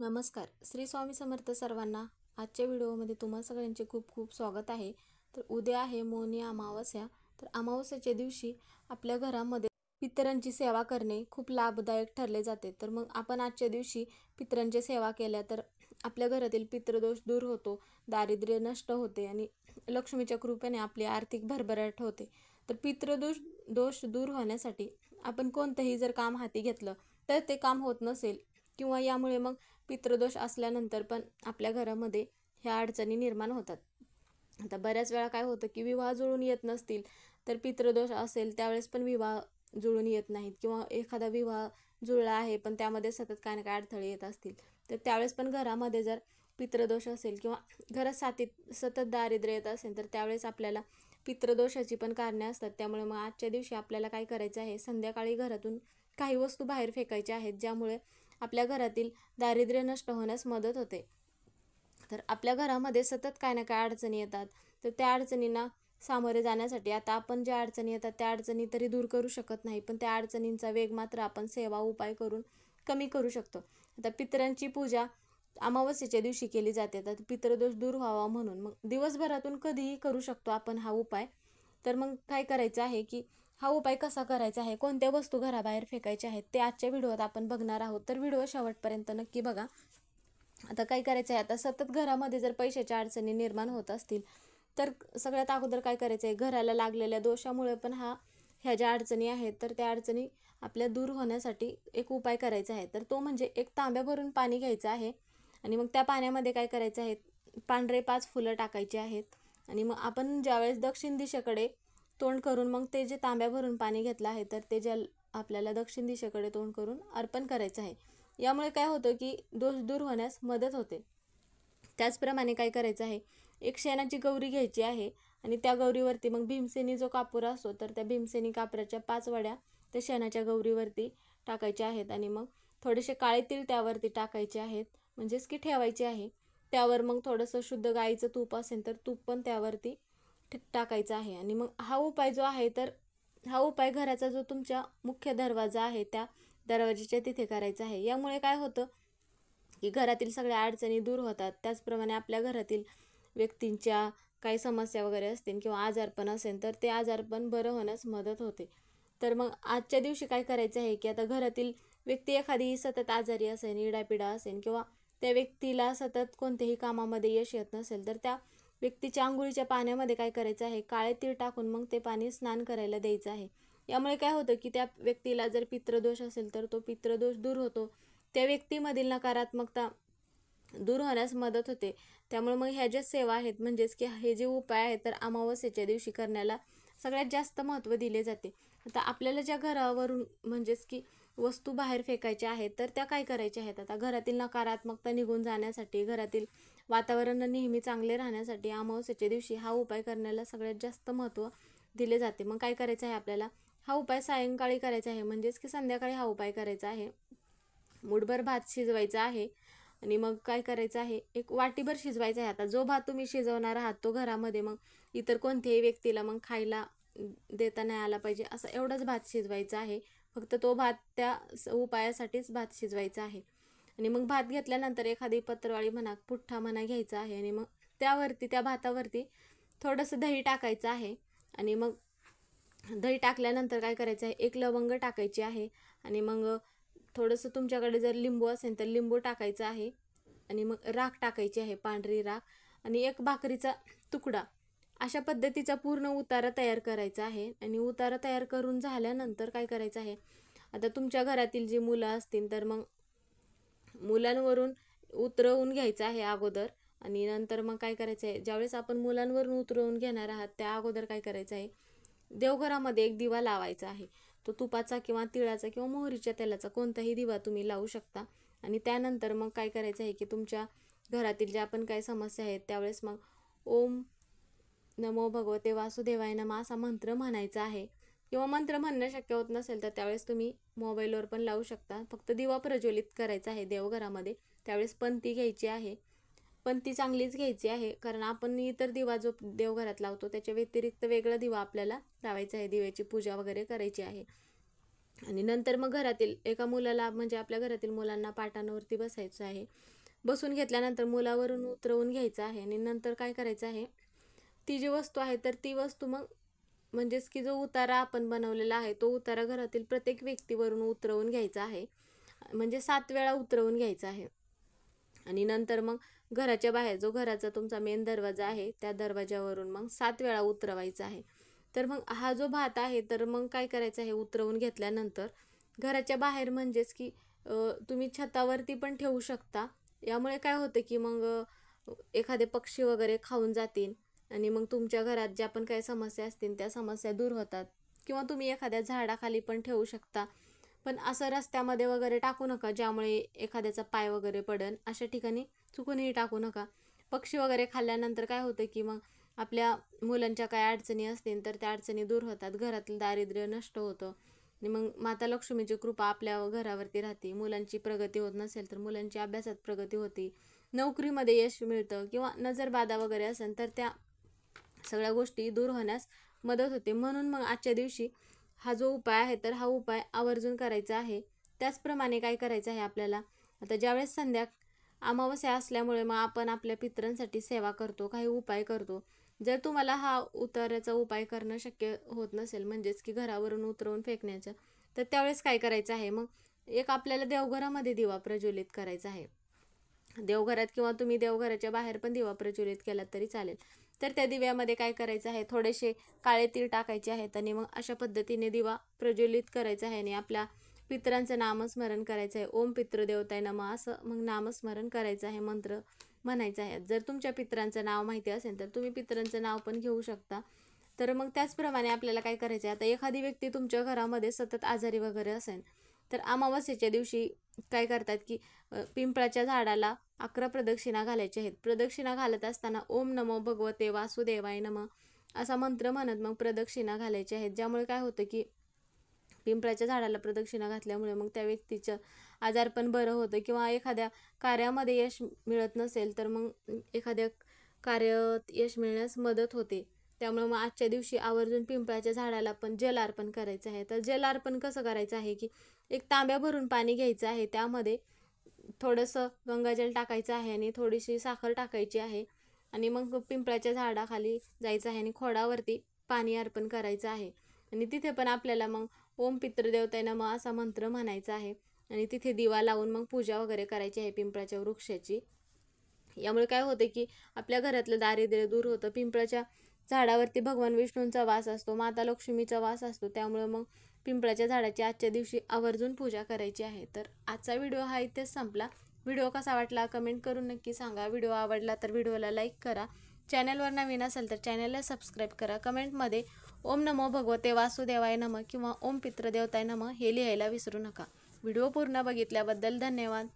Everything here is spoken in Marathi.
नमस्कार. श्री स्वामी समर्थ सर्वांना. आजच्या व्हिडिओमध्ये तुम्हा सगळ्यांचे खूप खूप स्वागत आहे. तर उद्या आहे मौनी अमावस्या. तर अमावस्याच्या दिवशी आपल्या घरामध्ये पितरांची सेवा करणे खूप लाभदायक ठरले जाते. तर मग आपण आजच्या दिवशी पितरांची सेवा केल्या तर आपल्या घरातील पितृदोष दूर होतो, दारिद्र्य नष्ट होते आणि लक्ष्मीच्या कृपेने आपली आर्थिक भरभराट होते. तर दोष दूर होण्यासाठी आपण कोणतंही जर काम हाती घेतलं तर ते काम होत नसेल किंवा यामुळे मग पितृदोष असल्यानंतर पण आपल्या घरामध्ये ह्या अडचणी निर्माण होतात. आता बऱ्याच वेळा काय होतं की विवाह जुळून येत नसतील तर पितृदोष असेल त्यावेळेस पण विवाह जुळून येत नाहीत किंवा एखादा विवाह जुळला आहे पण त्यामध्ये सतत काय ना काय अडथळे येत असतील तर त्यावेळेस पण घरामध्ये जर पितृदोष असेल किंवा घरात सतत दारिद्र्य येत असेल तर त्यावेळेस आपल्याला पितृदोषाची पण कारणे असतात. त्यामुळे मग आजच्या दिवशी आपल्याला काय करायचं आहे, संध्याकाळी घरातून काही वस्तू बाहेर फेकायच्या आहेत ज्यामुळे आपल्या घरातील दारिद्र्य नष्ट होण्यास मदत होते. तर आपल्या घरामध्ये सतत काय ना काय अडचणी येतात तर त्या अडचणींना सामोरे जाण्यासाठी आता आपण ज्या अडचणी येतात त्या अडचणी तरी दूर करू शकत नाही, पण त्या अडचणींचा वेग मात्र आपण सेवा उपाय करून कमी करू शकतो. आता पितरांची पूजा अमावस्येच्या दिवशी केली जाते. तर पितृदोष दूर व्हावा म्हणून मग दिवसभरातून कधीही करू शकतो आपण हा उपाय. तर मग काय करायचं आहे की हा उपाय कसा करायचा आहे, कोणत्या वस्तू घराबाहेर फेकायच्या आहेत ते आजच्या व्हिडिओत आपण बघणार आहोत. तर व्हिडिओ शेवटपर्यंत नक्की बघा. आता काय करायचं आहे, आता सतत घरामध्ये जर पैशाच्या अडचणी निर्माण होत असतील तर सगळ्यात अगोदर काय करायचं आहे, घराला लागलेल्या दोषामुळे पण ह्या ज्या अडचणी आहेत तर त्या अडचणी आपल्या दूर होण्यासाठी एक उपाय करायचा आहे. तर तो म्हणजे एक तांब्या भरून पाणी घ्यायचं आहे आणि मग त्या पाण्यामध्ये काय करायचं आहे, पांढरे 5 फुलं टाकायची आहेत आणि मग आपण ज्यावेळेस दक्षिण दिशेकडे तोंड करून मग ते जे तांब्या भरून पाणी घेतलं आहे तर ते आपल्याला दक्षिण दिशेकडे तोंड करून अर्पण करायचं आहे. यामुळे काय होतं की दोष दूर होण्यास मदत होते. त्याचप्रमाणे काय करायचं आहे, एक शेणाची गौरी घ्यायची आहे आणि त्या गौरीवरती मग भीमसेनी जो कापूर असतो तर त्या भीमसेनी कापराच्या 5 वड्या त्या शेणाच्या गौरीवरती टाकायच्या आहेत आणि मग थोडेसे काळे तीळ त्यावरती टाकायचे आहेत, म्हणजेच की ठेवायचे आहे. त्यावर मग थोडंसं शुद्ध गाईचं तूप असेल तर तूप पण त्यावरती टाकायचं आहे आणि मग हा उपाय जो आहे तर हा उपाय घराचा जो तुमच्या मुख्य दरवाजा आहे त्या दरवाजाच्या तिथे करायचा आहे. यामुळे काय होतं की घरातील सगळ्या अडचणी दूर होतात. त्याचप्रमाणे आपल्या घरातील व्यक्तींच्या काही समस्या वगैरे असतील किंवा आजारपण असेल तर ते आजारपण बरं होण्यास मदत होते. तर मग आजच्या दिवशी काय करायचं आहे की आता घरातील व्यक्ती एखादी सतत आजारी असेल, इडापिडा असेल किंवा त्या व्यक्तीला सतत कोणत्याही कामामध्ये यश येत नसेल तर त्या व्यक्तीच्या आंघोळीच्या पाण्यामध्ये काय करायचं आहे, काळे तीळ टाकून मग ते पाणी स्नान करायला द्यायचं आहे. यामुळे काय होतं की त्या व्यक्तीला जर पितृदोष असेल तर तो पितृदोष दूर होतो, त्या व्यक्तीमधील नकारात्मकता दूर होण्यास मदत होते. त्यामुळे मग ह्या ज्या सेवा आहेत म्हणजेच की हे जे उपाय आहेत तर अमावस्येच्या दिवशी करण्याला सगळ्यात जास्त महत्त्व दिले जाते. आता आपल्याला ज्या घरावरून म्हणजेच की वस्तू बाहेर फेकायच्या आहेत तर त्या काय करायच्या आहेत, आता घरातील नकारात्मकता निघून जाण्यासाठी, घरातील वातावरण नेहमी चांगले राहण्यासाठी अमावस्येच्या दिवशी हा उपाय करण्याला सगळ्यात जास्त महत्त्व दिले जाते. मग काय करायचं आहे, आपल्याला हा उपाय सायंकाळी करायचा आहे, म्हणजेच की संध्याकाळी हा उपाय करायचा आहे. मूठभर भात शिजवायचा आहे आणि मग काय करायचं आहे, एक वाटीभर शिजवायचा आहे. आता जो भात तुम्ही शिजवणार आहात तो घरामध्ये मग इतर कोणत्याही व्यक्तीला मग खायला देता नाही आला पाहिजे असं एवढंच भात शिजवायचा आहे. फक्त तो भात त्या उपायासाठीच भात शिजवायचा आहे. आणि मग भात घेतल्यानंतर एखादी पत्रवाळी म्हणा, पुठ्ठा म्हणा घ्यायचा आहे आणि मग त्या भातावरती थोडंसं दही टाकायचं आहे आणि मग दही टाकल्यानंतर काय करायचं आहे, एक लवंग टाकायची आहे आणि मग थोडंसं तुमच्याकडे जर लिंबू असेल तर लिंबू टाकायचं आहे आणि मग राख टाकायची आहे, पांढरी राख आणि एक भाकरीचा तुकडा. अशा पद्धतीचा पूर्ण उतारा तयार करायचा आहे आणि उतारा तयार करून झाल्यानंतर काय करायचं आहे, आता तुमच्या घरातील जी मुलं असतील तर मग मुलांवरून उतरवून घ्यायचं आहे अगोदर आणि नंतर मग काय करायचं आहे, ज्यावेळेस आपण मुलांवरून उतरवून घेणार आहात त्या अगोदर काय करायचं आहे, देवघरामध्ये एक दिवा लावायचा आहे. तो तुपाचा किंवा तिळाचा किंवा मोहरीच्या तेलाचा कोणताही दिवा तुम्ही लावू शकता. आणि त्यानंतर मग काय करायचं आहे की तुमच्या घरातील ज्या पण काही समस्या आहेत त्यावेळेस मग ओम नमो भगवते वासुदेवाय नमः असा मंत्र म्हणायचा आहे किंवा मंत्र म्हणणं शक्य होत नसेल तर त्यावेळेस तुम्ही मोबाईलवर पण लावू शकता. फक्त दिवा प्रज्वलित करायचा आहे देवघरामध्ये. त्यावेळेस पंती घ्यायची आहे, पंती चांगलीच घ्यायची आहे कारण आपण इतर दिवा जो देवघरात लावतो त्याच्या व्यतिरिक्त वेगळा दिवा आपल्याला लावायचा आहे, दिव्याची पूजा वगैरे करायची आहे. आणि नंतर मग घरातील एका मुलाला म्हणजे आपल्या घरातील मुलांना पाटांवरती बसायचं आहे. बसून घेतल्यानंतर मुलावरून उतरवून घ्यायचं आहे आणि नंतर काय करायचं आहे, ती जी वस्तू आहे तर ती वस्तू मग म्हणजेच की जो उतारा आपण बनवलेला आहे तो उतारा घरातील प्रत्येक व्यक्तीवरून उतरवून घ्यायचा आहे. म्हणजे 7 वेळा उतरवून घ्यायचा आहे. आणि नंतर मग घराच्या बाहेर जो घराचा तुमचा मेन दरवाजा आहे त्या दरवाजावरून मग 7 वेळा उतरवायचा आहे. तर मग हा जो भात आहे तर मग काय करायचं आहे, उतरवून घेतल्यानंतर घराच्या बाहेर म्हणजेच की तुम्ही छतावरती पण ठेवू शकता. यामुळे काय होतं की मग एखादे पक्षी वगैरे खाऊन जातील आणि मग तुमच्या घरात ज्या पण काही समस्या असतील त्या समस्या दूर होतात. किंवा तुम्ही एखाद्या झाडाखाली पण ठेवू शकता. पण असं रस्त्यामध्ये वगैरे टाकू नका ज्यामुळे एखाद्याचा पाय वगैरे पडेल, अशा ठिकाणी चुकूनही टाकू नका. पक्षी वगैरे खाल्ल्यानंतर काय होतं की मग आपल्या मुलांच्या काय अडचणी असतील तर त्या अडचणी दूर होतात, घरातील दारिद्र्य नष्ट होतं आणि मग माता लक्ष्मीची कृपा आपल्या घरावरती राहते. मुलांची प्रगती होत नसेल तर मुलांची अभ्यासात प्रगती होती, नोकरीमध्ये यश मिळतं किंवा नजरबाधा वगैरे असेल तर त्या सगळ्या गोष्टी दूर होण्यास मदत होते. म्हणून मग आजच्या दिवशी हा जो उपाय आहे तर हा उपाय आवर्जून करायचा आहे. त्याचप्रमाणे काय करायचं आहे आपल्याला, आता ज्यावेळेस अमावस्या असल्यामुळे मग आपण आपल्या पितरांसाठी सेवा करतो, काही उपाय करतो. जर तुम्हाला हा उताराचा उपाय करणं शक्य होत नसेल म्हणजेच की घरावरून उतरवून फेकण्याचं, तर त्यावेळेस काय करायचं आहे, मग एक आपल्याला देवघरामध्ये दिवा प्रज्वलित करायचा आहे. देवघरात किंवा तुम्ही देवघराच्या बाहेर पण दिवा प्रज्वलित केला तरी चालेल. तर त्या दिव्यामध्ये काय करायचं आहे, थोडेसे काळे तीळ टाकायचे आहेत आणि मग अशा पद्धतीने दिवा प्रज्वलित करायचा आहे आणि आपल्या पितरांचं नामस्मरण करायचं आहे. ओम पितृदेवताय नमः असं मग नामस्मरण करायचं आहे, मंत्र म्हणायचा आहे. जर तुमच्या पितरांचं नाव माहिती असेल तर तुम्ही पितरांचं नाव पण घेऊ शकता. तर मग त्याचप्रमाणे आपल्याला काय करायचं आहे, आता एखादी व्यक्ती तुमच्या घरामध्ये सतत आजारी वगैरे असेल तर अमावस्येच्या दिवशी काय करतात की पिंपळाच्या झाडाला 11 प्रदक्षिणा घालायच्या आहेत. प्रदक्षिणा घालत असताना ओम नमो भगवते वासुदेवाय नमः असा मंत्र म्हणत मग प्रदक्षिणा घालायच्या आहेत. ज्यामुळे काय होतं की पिंपळाच्या झाडाला प्रदक्षिणा घातल्यामुळे मग त्या व्यक्तीचं आजार पण बरं होतं किंवा एखाद्या कार्यामध्ये यश मिळत नसेल तर मग एखाद्या कार्यात यश मिळण्यास मदत होते. त्यामुळे मग आजच्या दिवशी आवर्जून पिंपळाच्या झाडाला पण जल अर्पण करायचं आहे. तर जल अर्पण कसं करायचं आहे की एक तांब्या भरून पाणी घ्यायचं आहे, त्यामध्ये थोडंसं गंगाजल टाकायचं आहे आणि थोडीशी साखर टाकायची आहे आणि मग पिंपळाच्या झाडाखाली जायचं आहे आणि खोडावरती पाणी अर्पण करायचं आहे. आणि तिथे पण आपल्याला मग ओम पितृदेवताय नमः असा मंत्र म्हणायचा आहे आणि तिथे दिवा लावून मग पूजा वगैरे करायची आहे पिंपळाच्या वृक्षाची. यामुळे काय होते की आपल्या घरातलं दारिद्र्य दूर होतं. पिंपळाच्या झाडावरती भगवान विष्णूंचा वास असतो, माता लक्ष्मीचा वास असतो. त्यामुळे मग पिंपळाच्या झाडाची आजच्या दिवशी आवर्जून पूजा करायची आहे. तर आजचा व्हिडिओ हा इथेच संपला. व्हिडिओ कसा वाटला कमेंट करून नक्की सांगा. व्हिडिओ आवडला तर व्हिडिओला लाईक करा. चॅनलवर नवीन असेल तर चॅनलला सबस्क्राईब करा. कमेंटमध्ये ओम नमो भगवते वासुदेवाय नमः किंवा ओम पितृदेवताय नमः हे लिहायला विसरू नका. व्हिडिओ पूर्ण बघितल्याबद्दल धन्यवाद.